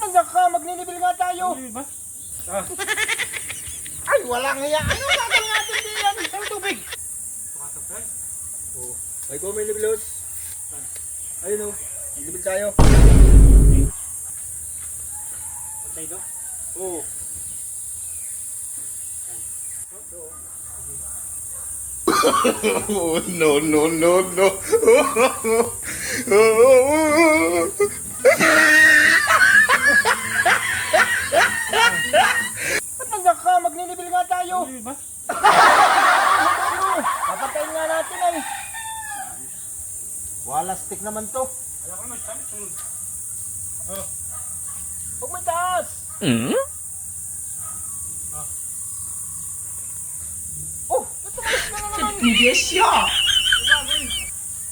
nandiyan ka? Magninibil nga tayo. Ano ba? Ah, Ay, walang hiya. Ano gagawin natin diyan? saan tubig? Pakatapay? Oo. May go, may nibilos. Ayun o. Nibil tayo. Patay do? Oo. Oh, no, no, no, no. Ba't nandiyan ka? Magninibil nga tayo. Ano ba? Papatayin nga natin ay. Wala stick naman to. Wala ko naman, sabi sunod. Oh, Huwag may taas. Oh, natumalas ka na naman.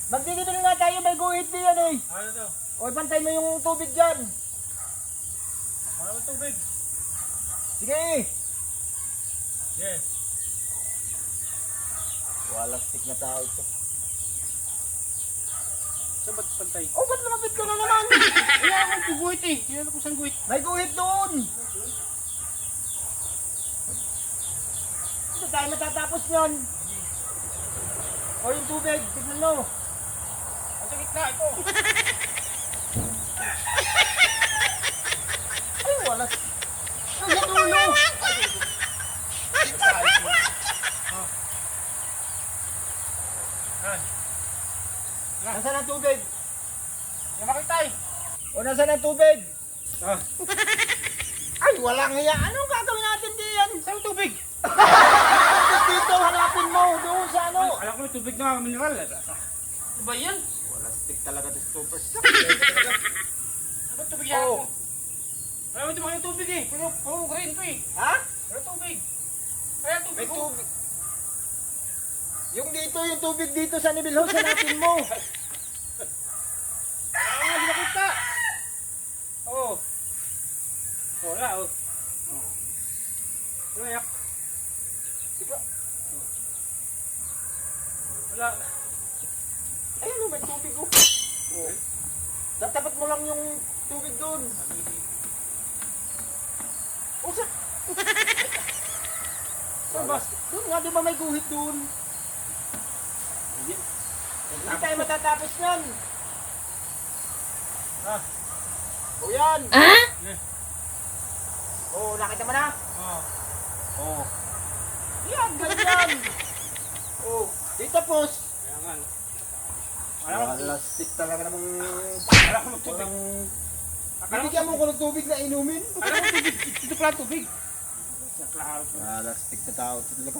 Magninibil nga tayo. May guhit diyan eh. ano to? O, pantay mo yung tubig dyan. Wala ba tubig? Sige. Yes. Wala stick na tao ito. Saan ba't pantay? Oh, ba't lumapit ka na naman? Wala akong guhit eh. Hindi alam kung saan guhit. May guhit doon. Hindi tayo matatapos yan. O, yung tubig. Tignan mo. Nasa gitna ito. Ay, wala. Nasa dulo. Yan. Nasaan ang tubig? Yung makita eh. O, nasaan ang tubig? Ah, Ay, walang hiya. Anong gagawin natin diyan? saan tubig? Dito, hanapin mo. Doon sa ano. Alam ko may tubig na mineral. Ano ba yan? Wala stick talaga to superstar. Ano ba tubig yan? Oo. Wala mo tubig tubig eh. Puro green to eh. Ha? Wala tubig. Kaya tubig May ko. tubig. Yung tubig dito sa Nibilhouse, hanapin mo. Ah, hindi nakita. Oo. Oh, wala oh. Wala yak. Wala. Ayun, may tubig oh. Oh. Tatapat mo lang yung tubig doon. Oh, sa... Saan ba? Doon nga, di ba may guhit doon? Hindi tayo matatapos yan. Ah. O yan. Eh. Oh, nakita mo na? Oh. Oh. Yan, ganyan. Oh, dito tapos. Kaya nga. Wala ko. Plastic talaga namang... Wala ko tubig. Bibigyan mo ko ng tubig na inumin. Alam mo tubig. Ito pala tubig. Sa klaro. Plastic na tao talaga.